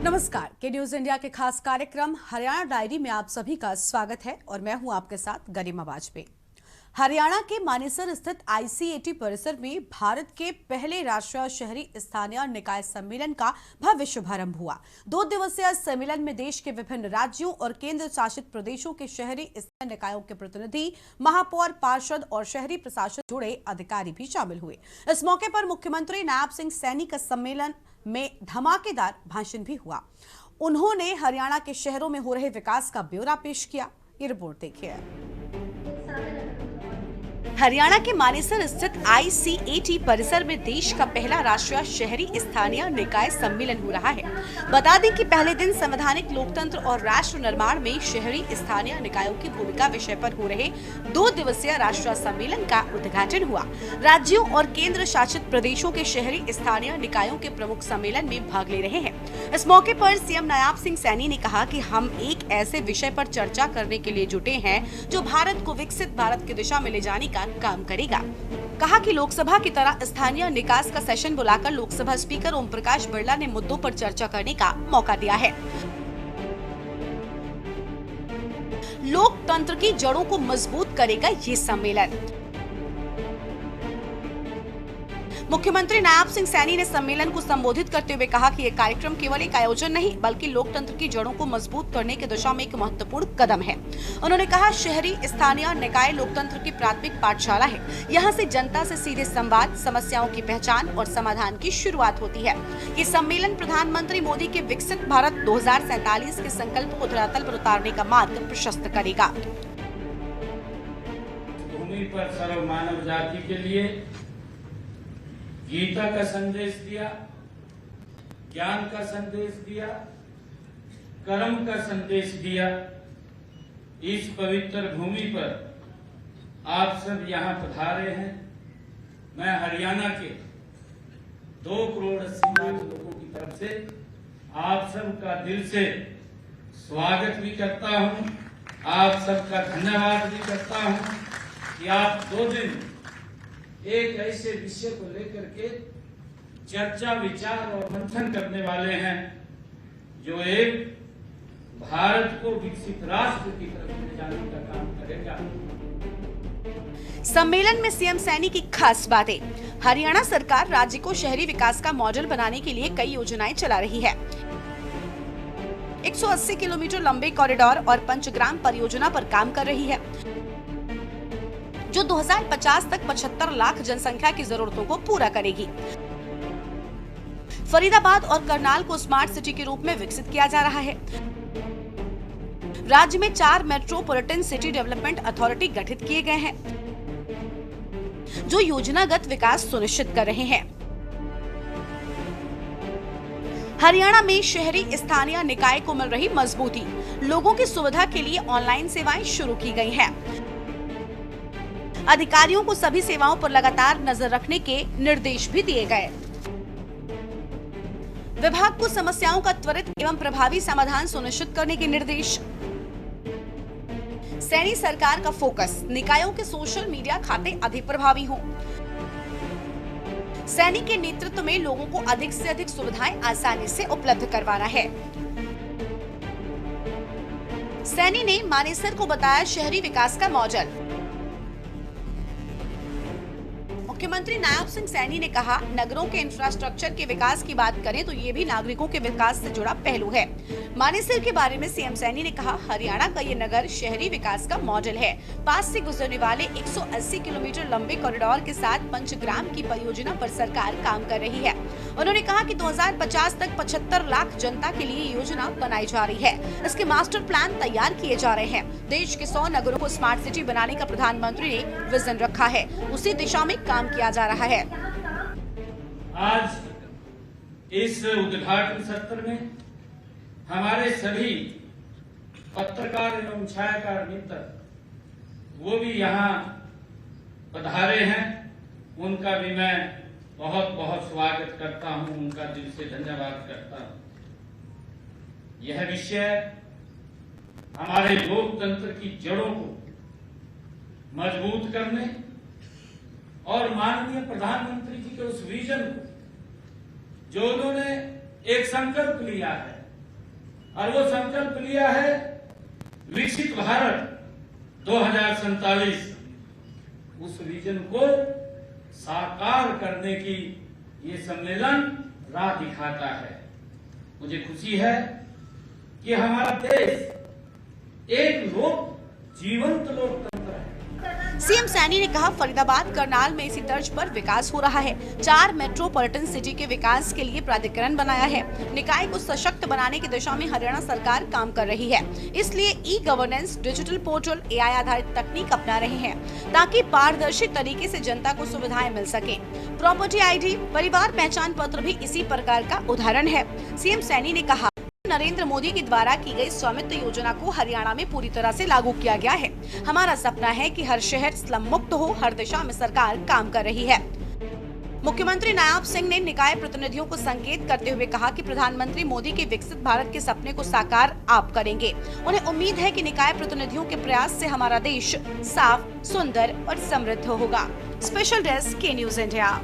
नमस्कार, के news India के खास कार्यक्रम हरियाणा डायरी में आप सभी का स्वागत है और मैं हूं आपके साथ गरिमा वाजपेयी। हरियाणा के मानेसर स्थित आईसीएटी परिसर में भारत के पहले राष्ट्रीय शहरी स्थानीय निकाय सम्मेलन का भव्य शुभारंभ हुआ। 2 दिवसीय सम्मेलन में देश के विभिन्न राज्यों और केंद्र शासित प्रदेशों के शहरी स्थानीय निकायों के प्रतिनिधि, महापौर, पार्षद और शहरी प्रशासन जुड़े अधिकारी भी शामिल हुए। इस मौके पर मुख्यमंत्री नायब सिंह सैनी का सम्मेलन में धमाकेदार भाषण भी हुआ। उन्होंने हरियाणा के शहरों में हो रहे विकास का ब्यौरा पेश किया। ये रिपोर्ट देखिए। हरियाणा के मानेसर स्थित आईसीएटी परिसर में देश का पहला राष्ट्रीय शहरी स्थानीय निकाय सम्मेलन हो रहा है। बता दें कि पहले दिन संवैधानिक लोकतंत्र और राष्ट्र निर्माण में शहरी स्थानीय निकायों की भूमिका विषय पर हो रहे 2 दिवसीय राष्ट्रीय सम्मेलन का उद्घाटन हुआ। राज्यों और केंद्र शासित प्रदेशों के शहरी स्थानीय निकायों के प्रमुख सम्मेलन में भाग ले रहे हैं। इस मौके पर सीएम नायब सिंह सैनी ने कहा कि हम एक ऐसे विषय पर चर्चा करने के लिए जुटे हैं जो भारत को विकसित भारत की दिशा में ले जाने का काम करेगा। कहा कि लोकसभा की तरह स्थानीय निकाय का सेशन बुलाकर लोकसभा स्पीकर ओम प्रकाश बिरला ने मुद्दों पर चर्चा करने का मौका दिया है। लोकतंत्र की जड़ों को मजबूत करेगा ये सम्मेलन। मुख्यमंत्री नायब सिंह सैनी ने सम्मेलन को संबोधित करते हुए कहा कि यह कार्यक्रम केवल एक आयोजन नहीं बल्कि लोकतंत्र की जड़ों को मजबूत करने की दिशा में एक महत्वपूर्ण कदम है। उन्होंने कहा, शहरी स्थानीय निकाय लोकतंत्र की प्राथमिक पाठशाला है। यहाँ से जनता से सीधे संवाद, समस्याओं की पहचान और समाधान की शुरुआत होती है। ये सम्मेलन प्रधानमंत्री मोदी के विकसित भारत 2047 के संकल्प को धरातल पर उतारने का मार्ग प्रशस्त करेगा। भूमि पर सर्व मानव जाति के लिए गीता का संदेश दिया, ज्ञान का संदेश दिया, कर्म का संदेश दिया। इस पवित्र भूमि पर आप सब यहाँ पधारे हैं। मैं हरियाणा के 2 करोड़ 80 लाख लोगों की तरफ से आप सबका दिल से स्वागत भी करता हूँ, आप सबका धन्यवाद भी करता हूँ कि आप 2 दिन एक ऐसे विषय को लेकर के चर्चा, विचार और मंथन करने वाले हैं जो एक भारत को विकसित राष्ट्र की तरफ ले जाने का काम करेगा। सम्मेलन में सीएम सैनी की खास बातें। हरियाणा सरकार राज्य को शहरी विकास का मॉडल बनाने के लिए कई योजनाएं चला रही है। 180 किलोमीटर लंबे कॉरिडोर और पंचग्राम परियोजना पर काम कर रही है, जो 2050 तक 75 लाख जनसंख्या की जरूरतों को पूरा करेगी। फरीदाबाद और करनाल को स्मार्ट सिटी के रूप में विकसित किया जा रहा है। राज्य में 4 मेट्रोपॉलिटन सिटी डेवलपमेंट अथॉरिटी गठित किए गए हैं, जो योजनागत विकास सुनिश्चित कर रहे हैं। हरियाणा में शहरी स्थानीय निकाय को मिल रही मजबूती। लोगों की सुविधा के लिए ऑनलाइन सेवाएं शुरू की गई हैं। अधिकारियों को सभी सेवाओं पर लगातार नजर रखने के निर्देश भी दिए गए। विभाग को समस्याओं का त्वरित एवं प्रभावी समाधान सुनिश्चित करने के निर्देश। सैनी सरकार का फोकस, निकायों के सोशल मीडिया खाते अधिक प्रभावी हों। सैनी के नेतृत्व में लोगों को अधिक से अधिक सुविधाएं आसानी से उपलब्ध करवाना है। सैनी ने मानेसर को बताया शहरी विकास का मॉडल। मुख्यमंत्री नायब सिंह सैनी ने कहा, नगरों के इंफ्रास्ट्रक्चर के विकास की बात करें तो ये भी नागरिकों के विकास से जुड़ा पहलू है। मानेसर के बारे में सीएम सैनी ने कहा, हरियाणा का ये नगर शहरी विकास का मॉडल है। पास से गुजरने वाले 180 किलोमीटर लंबे कॉरिडोर के साथ पंचग्राम की परियोजना पर सरकार काम कर रही है। उन्होंने कहा कि 2050 तक 75 लाख जनता के लिए योजना बनाई जा रही है। इसके मास्टर प्लान तैयार किए जा रहे हैं। देश के 100 नगरों को स्मार्ट सिटी बनाने का प्रधानमंत्री ने विजन रखा है, उसी दिशा में काम किया जा रहा है। आज इस उद्घाटन सत्र में हमारे सभी पत्रकार एवं छायाकार मित्र वो भी यहाँ पधारे हैं, उनका भी मैं बहुत बहुत स्वागत करता हूं, उनका दिल से धन्यवाद करता हूं। यह विषय हमारे लोकतंत्र की जड़ों को मजबूत करने और माननीय प्रधानमंत्री जी के उस विजन को जो उन्होंने एक संकल्प लिया है, और वो संकल्प लिया है विकसित भारत 2047, उस विजन को साकार करने की ये सम्मेलन राह दिखाता है। मुझे खुशी है कि हमारा देश एक जीवंत लोकतंत्र है। सीएम सैनी ने कहा, फरीदाबाद करनाल में इसी तर्ज पर विकास हो रहा है। 4 मेट्रोपॉलिटन सिटी के विकास के लिए प्राधिकरण बनाया है। निकाय को सशक्त बनाने की दिशा में हरियाणा सरकार काम कर रही है। इसलिए e governance, digital portal, AI आधारित तकनीक अपना रहे हैं ताकि पारदर्शी तरीके से जनता को सुविधाएं मिल सके। प्रॉपर्टी आईडी, परिवार पहचान पत्र भी इसी प्रकार का उदाहरण है। सीएम सैनी ने कहा, नरेंद्र मोदी के द्वारा की गई स्वामित्व योजना को हरियाणा में पूरी तरह से लागू किया गया है। हमारा सपना है कि हर शहर स्लम मुक्त हो। हर दिशा में सरकार काम कर रही है। मुख्यमंत्री नायाब सिंह ने निकाय प्रतिनिधियों को संकेत करते हुए कहा कि प्रधानमंत्री मोदी के विकसित भारत के सपने को साकार आप करेंगे। उन्हें उम्मीद है कि निकाय प्रतिनिधियों के प्रयास से हमारा देश साफ, सुंदर और समृद्ध होगा। स्पेशल डेस्क के न्यूज इंडिया।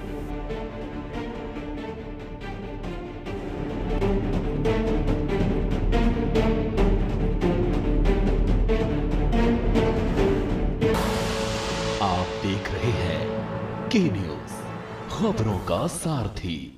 आप देख रहे हैं के न्यूज, खबरों का सारथी।